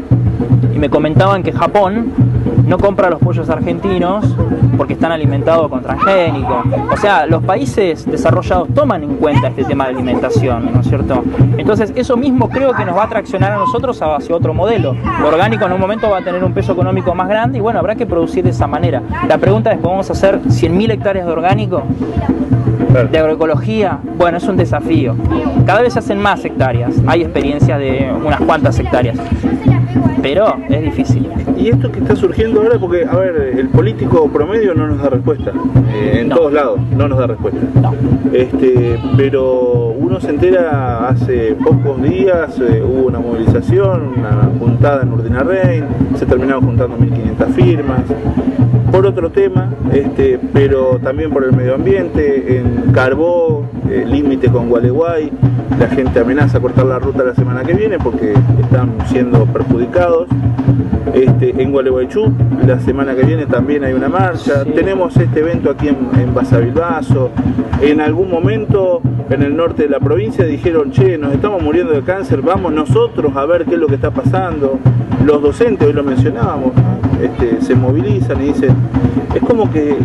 Speaker 4: y me comentaban que Japón no compra los pollos argentinos porque están alimentados con transgénicos. O sea, los países desarrollados toman en cuenta este tema de alimentación, ¿no es cierto? Entonces, eso mismo creo que nos va a traccionar a nosotros hacia otro modelo. Lo orgánico en un momento va a tener un peso económico más grande y bueno, habrá que producir de esa manera. La pregunta es, ¿podemos hacer 100.000 hectáreas de orgánico? De agroecología, bueno, es un desafío. Cada vez se hacen más hectáreas, hay experiencias de unas cuantas hectáreas, pero es difícil.
Speaker 3: Y esto que está surgiendo ahora, porque, a ver, el político promedio no nos da respuesta,
Speaker 4: No.
Speaker 3: todos lados no nos da respuesta.
Speaker 4: No.
Speaker 3: Pero uno se entera hace pocos días, hubo una movilización, una juntada en Urdinarrain, se terminaron juntando 1.500 firmas. Por otro tema, pero también por el medio ambiente, en Carbó, límite con Gualeguay, la gente amenaza cortar la ruta la semana que viene porque están siendo perjudicados. En Gualeguaychú, la semana que viene también hay una marcha.
Speaker 4: Sí.
Speaker 3: Tenemos este evento aquí en Basavilbaso. En algún momento en el norte de la provincia dijeron, che, nos estamos muriendo de cáncer, vamos nosotros a ver qué es lo que está pasando. Los docentes, hoy lo mencionábamos, se movilizan y dicen, es como que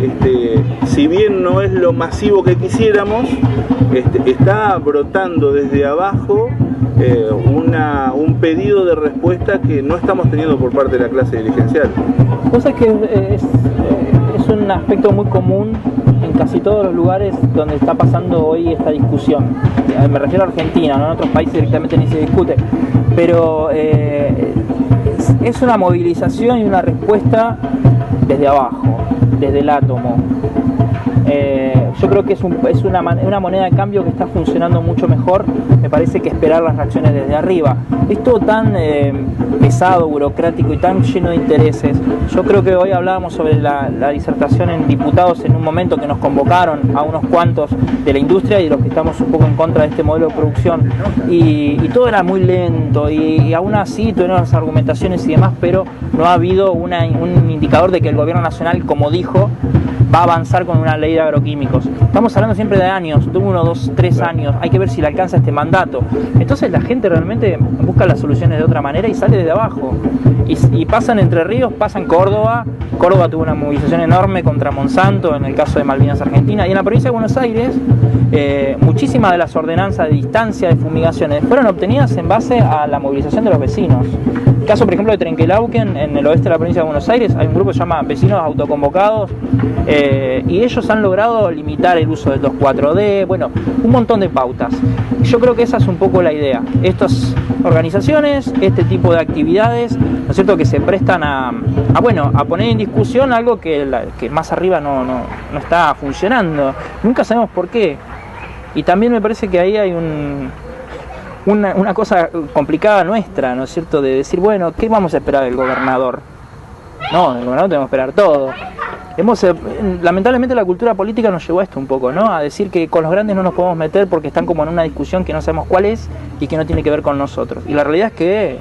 Speaker 3: si bien no es lo masivo que quisiéramos, está brotando desde abajo un pedido de respuesta que no estamos teniendo por parte de la clase dirigencial.
Speaker 4: Cosa que es un aspecto muy común en casi todos los lugares donde está pasando hoy esta discusión. Me refiero a Argentina, ¿no? En otros países directamente ni se discute, pero es una movilización y una respuesta desde abajo, desde el átomo. Yo creo que es una moneda de cambio que está funcionando mucho mejor, me parece, que esperar las reacciones desde arriba. Es todo tan pesado, burocrático y tan lleno de intereses. Yo creo que hoy hablábamos sobre la disertación en diputados en un momento que nos convocaron a unos cuantos de la industria y los que estamos un poco en contra de este modelo de producción, y todo era muy lento y aún así tuvieron las argumentaciones y demás, pero no ha habido un indicador de que el gobierno nacional, como dijo, va a avanzar con una ley de agroquímicos. Estamos hablando siempre de años, de 1, 2, 3 años, hay que ver si le alcanza este mandato. Entonces la gente realmente busca las soluciones de otra manera y sale desde abajo. Y pasan Entre Ríos, pasan Córdoba. Córdoba tuvo una movilización enorme contra Monsanto en el caso de Malvinas Argentina, y en la provincia de Buenos Aires muchísimas de las ordenanzas de distancia de fumigaciones fueron obtenidas en base a la movilización de los vecinos. El caso, por ejemplo, de Trenquelauquen, en el oeste de la provincia de Buenos Aires, hay un grupo que se llama Vecinos Autoconvocados, y ellos han logrado limitar el uso del 2,4-D, bueno, un montón de pautas. Yo creo que esa es un poco la idea. Estas organizaciones, este tipo de actividades, ¿no es cierto?, que se prestan a poner en discusión algo que más arriba no está funcionando. Nunca sabemos por qué. Y también me parece que ahí hay una cosa complicada nuestra, ¿no es cierto?, de decir, bueno, ¿qué vamos a esperar del gobernador? No, del gobernador tenemos que esperar todo. Lamentablemente la cultura política nos llevó a esto un poco, ¿no? A decir que con los grandes no nos podemos meter porque están como en una discusión que no sabemos cuál es y que no tiene que ver con nosotros. Y la realidad es que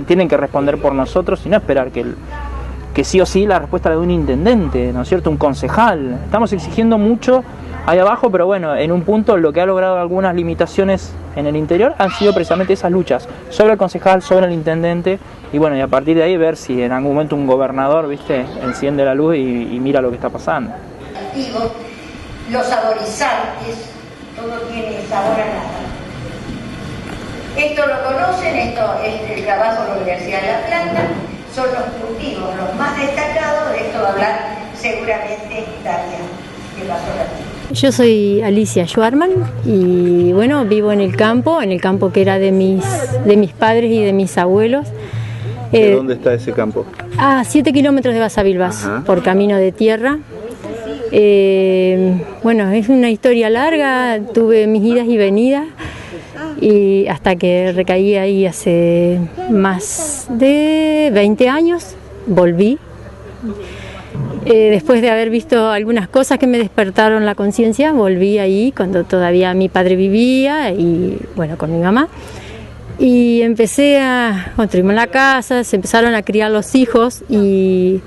Speaker 4: tienen que responder por nosotros y no esperar que sí o sí la respuesta la de un intendente, ¿no es cierto?, un concejal. Estamos exigiendo mucho ahí abajo, pero bueno, en un punto lo que ha logrado algunas limitaciones en el interior han sido precisamente esas luchas sobre el concejal, sobre el intendente, y bueno, y a partir de ahí ver si en algún momento un gobernador, viste, enciende la luz y mira lo que está pasando.
Speaker 1: Los saborizantes, todo tiene sabor a nada. Esto lo conocen, esto es el trabajo de la Universidad de La Plata, son los cultivos los más destacados, de esto va a hablar seguramente Daria, que pasó la.
Speaker 5: Yo soy Alicia Schwarman y bueno, vivo en el campo que era de mis padres y de mis abuelos.
Speaker 3: ¿De dónde está ese campo?
Speaker 5: A 7 kilómetros de Basavilbaso, por camino de tierra. Bueno, es una historia larga, tuve mis idas y venidas y hasta que recaí ahí hace más de 20 años, volví. Después de haber visto algunas cosas que me despertaron la conciencia, volví ahí cuando todavía mi padre vivía y bueno, con mi mamá. Y empecé a construirme la casa, se empezaron a criar los hijos y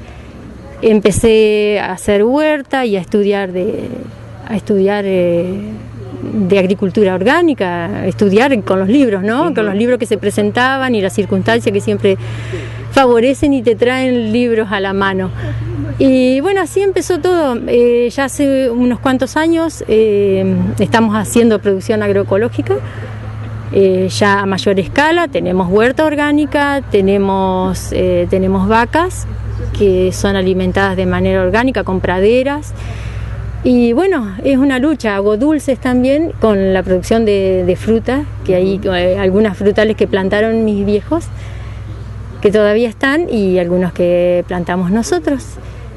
Speaker 5: empecé a hacer huerta y a estudiar de agricultura orgánica, estudiar con los libros, ¿no? Con los libros que se presentaban y las circunstancias que siempre favorecen y te traen libros a la mano. Y bueno, así empezó todo. Ya hace unos cuantos años estamos haciendo producción agroecológica, ya a mayor escala. Tenemos huerta orgánica, tenemos vacas que son alimentadas de manera orgánica con praderas. Y bueno, es una lucha. Hago dulces también con la producción de fruta, que hay algunas frutales que plantaron mis viejos, que todavía están, y algunos que plantamos nosotros.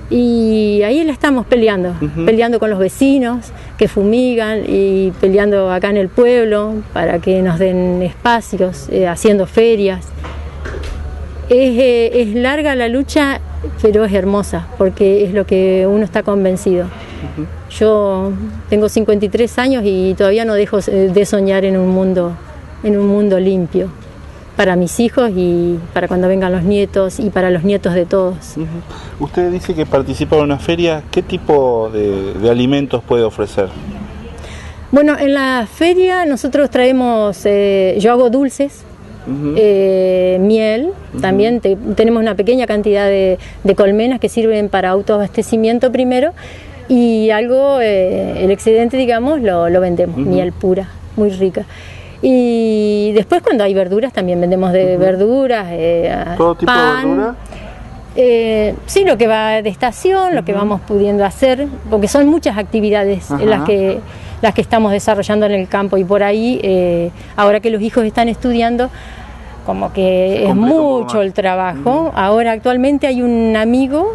Speaker 5: Y ahí la estamos peleando, peleando con los vecinos que fumigan y peleando acá en el pueblo para que nos den espacios, haciendo ferias. Es larga la lucha, pero es hermosa, porque es lo que uno está convencido. Yo tengo 53 años y todavía no dejo de soñar en un mundo limpio, para mis hijos y para cuando vengan los nietos y para los nietos de todos.
Speaker 3: Usted dice que participa en una feria. ¿Qué tipo de alimentos puede ofrecer?
Speaker 5: Bueno, en la feria nosotros traemos, yo hago dulces, miel, también tenemos una pequeña cantidad de colmenas que sirven para autoabastecimiento primero, y algo, el excedente, digamos, lo vendemos, miel pura, muy rica. Y después cuando hay verduras también vendemos de verduras,
Speaker 3: ¿todo tipo de verdura?
Speaker 5: Sí, lo que va de estación, lo que vamos pudiendo hacer, porque son muchas actividades en las que estamos desarrollando en el campo, y por ahí, ahora que los hijos están estudiando, como que es mucho el trabajo. Ahora actualmente hay un amigo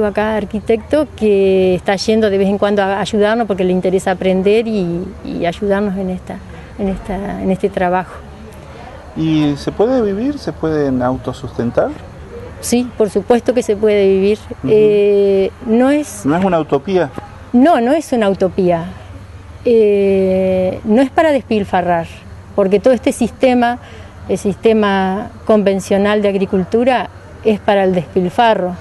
Speaker 5: acá, arquitecto, que está yendo de vez en cuando a ayudarnos porque le interesa aprender y ayudarnos en este trabajo.
Speaker 3: ¿Y se puede vivir? ¿Se pueden autosustentar?
Speaker 5: Sí, por supuesto que se puede vivir. ¿No es
Speaker 3: una utopía?
Speaker 5: No, no es una utopía. No es para despilfarrar, porque todo este sistema, el sistema convencional de agricultura, es para el despilfarro.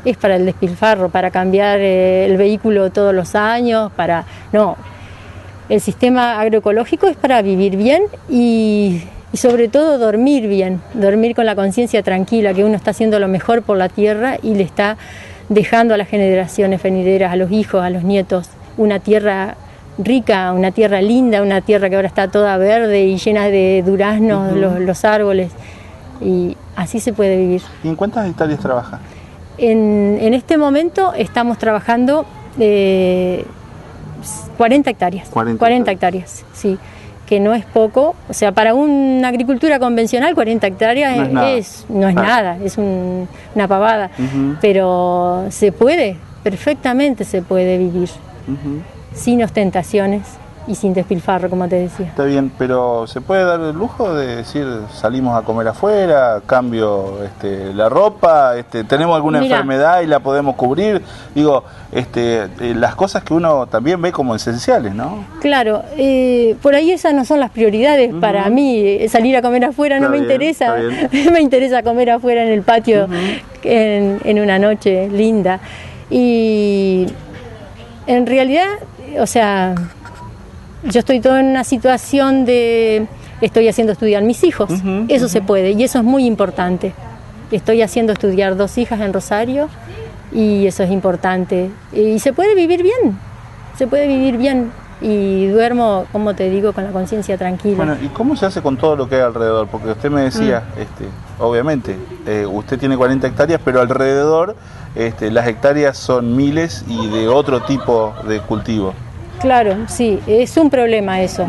Speaker 5: Es para el despilfarro, para cambiar el vehículo todos los años, No, el sistema agroecológico es para vivir bien y sobre todo dormir bien, dormir con la conciencia tranquila, que uno está haciendo lo mejor por la tierra y le está dejando a las generaciones venideras, a los hijos, a los nietos, una tierra rica, una tierra linda, una tierra que ahora está toda verde y llena de duraznos, los árboles, y así se puede vivir.
Speaker 3: ¿Y en cuántas hectáreas trabaja?
Speaker 5: En este momento estamos trabajando 40 hectáreas. 40 hectáreas, sí, que no es poco. O sea, para una agricultura convencional 40 hectáreas no es nada, es una pavada, pero se puede, perfectamente se puede vivir, sin ostentaciones y sin despilfarro, como te decía.
Speaker 3: Está bien, pero ¿se puede dar el lujo de decir salimos a comer afuera, cambio la ropa, tenemos alguna enfermedad y la podemos cubrir? Digo, las cosas que uno también ve como esenciales, ¿no?
Speaker 5: Claro, por ahí esas no son las prioridades para mí. Salir a comer afuera no me interesa. Me interesa comer afuera en el patio en una noche linda. Y en realidad, o sea, yo estoy toda en una situación estoy haciendo estudiar mis hijos, eso se puede, y eso es muy importante. Estoy haciendo estudiar 2 hijas en Rosario, y eso es importante. Y se puede vivir bien, y duermo, como te digo, con la conciencia tranquila.
Speaker 3: Bueno, ¿y cómo se hace con todo lo que hay alrededor? Porque usted me decía, obviamente, usted tiene 40 hectáreas, pero alrededor las hectáreas son miles y de otro tipo de cultivo.
Speaker 5: Claro, sí, es un problema eso,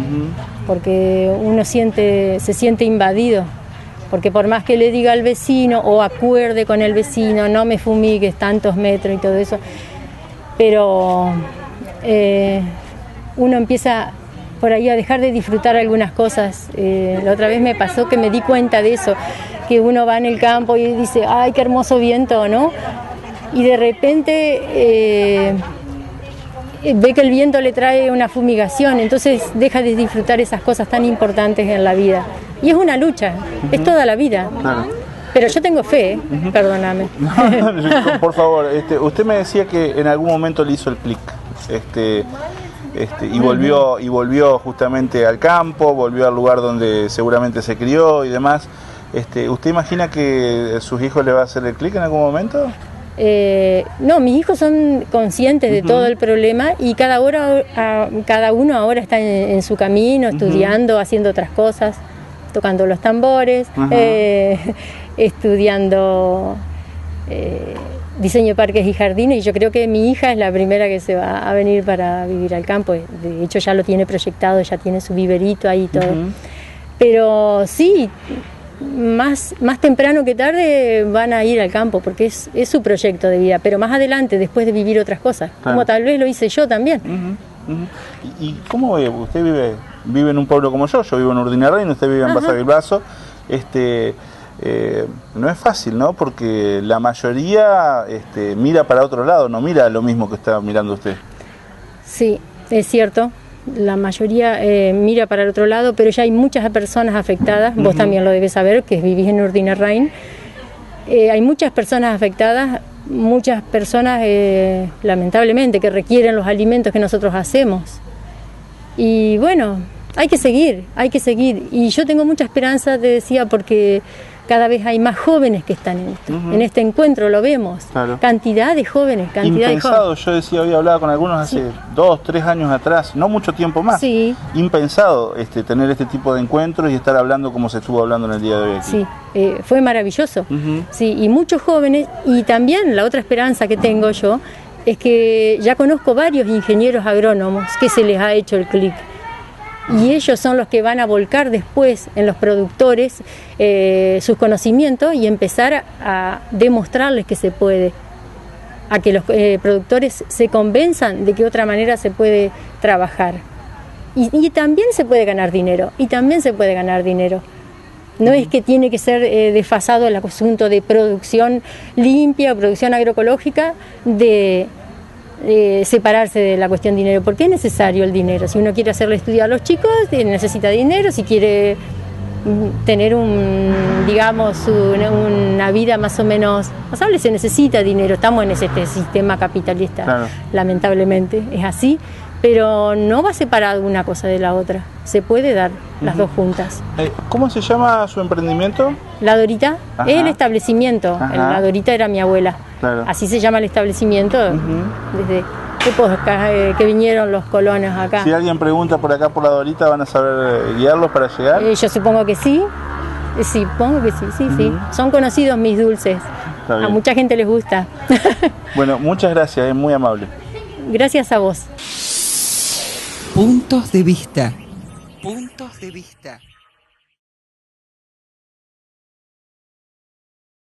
Speaker 5: porque uno se siente invadido, porque por más que le diga al vecino o acuerde con el vecino, no me fumigues tantos metros y todo eso, pero uno empieza por ahí a dejar de disfrutar algunas cosas. La otra vez me pasó que me di cuenta de eso, que uno va en el campo y dice, ¡ay, qué hermoso viento!, ¿no? Y de repente ve que el viento le trae una fumigación, entonces deja de disfrutar esas cosas tan importantes en la vida. Y es una lucha, es toda la vida. Claro. Pero yo tengo fe, perdóname.
Speaker 3: No, por favor, usted me decía que en algún momento le hizo el clic, y volvió justamente al campo, volvió al lugar donde seguramente se crió y demás. ¿Usted imagina que sus hijos le va a hacer el clic en algún momento?
Speaker 5: No, mis hijos son conscientes de todo el problema y cada uno ahora está en su camino, estudiando, haciendo otras cosas, tocando los tambores, estudiando diseño de parques y jardines, y yo creo que mi hija es la primera que se va a venir para vivir al campo. De hecho ya lo tiene proyectado, ya tiene su viverito ahí y todo. Pero sí, más temprano que tarde van a ir al campo porque es su proyecto de vida, pero más adelante, después de vivir otras cosas, como tal vez lo hice yo también.
Speaker 3: ¿Y cómo ve? Usted vive en un pueblo como yo vivo en Urdinarrain, usted vive en Basavilbaso. No es fácil, ¿no? Porque la mayoría mira para otro lado, no mira lo mismo que está mirando usted. Sí,
Speaker 5: es cierto. La mayoría mira para el otro lado, pero ya hay muchas personas afectadas. Vos también lo debes saber, que vivís en Urdinarrain. Hay muchas personas afectadas, muchas personas lamentablemente que requieren los alimentos que nosotros hacemos. Y bueno, hay que seguir. Y yo tengo mucha esperanza, te decía, porque cada vez hay más jóvenes que están en esto. En este encuentro lo vemos. Claro. Cantidad de jóvenes,
Speaker 3: impensado, yo decía, hoy hablaba con algunos hace 2, 3 años atrás, no mucho tiempo más. Impensado tener este tipo de encuentros y estar hablando como se estuvo hablando en el día de hoy aquí.
Speaker 5: Fue maravilloso. Y muchos jóvenes, y también la otra esperanza que tengo yo, es que ya conozco varios ingenieros agrónomos que se les ha hecho el clic. Y ellos son los que van a volcar después en los productores sus conocimientos y empezar a demostrarles que se puede, a que los productores se convenzan de que de otra manera se puede trabajar. Y también se puede ganar dinero, No es que tiene que ser desfasado el asunto de producción limpia o producción agroecológica, de separarse de la cuestión dinero, porque es necesario el dinero. Si uno quiere hacerle estudiar a los chicos, necesita dinero. Si quiere tener una vida más o menos pasable, se necesita dinero. Estamos en este sistema capitalista, lamentablemente, es así, pero no va separado una cosa de la otra, se puede dar las dos juntas.
Speaker 3: ¿Cómo se llama su emprendimiento?
Speaker 5: La Dorita, es el establecimiento. La Dorita era mi abuela. Así se llama el establecimiento desde épocas que vinieron los colonos acá.
Speaker 3: Si alguien pregunta por acá por la Dorita, ¿van a saber guiarlos para llegar?
Speaker 5: Yo supongo que sí. Supongo que sí. Son conocidos mis dulces. A mucha gente les gusta.
Speaker 3: Bueno, muchas gracias, es muy amable.
Speaker 5: Gracias a vos.
Speaker 6: Puntos de vista. Puntos de vista.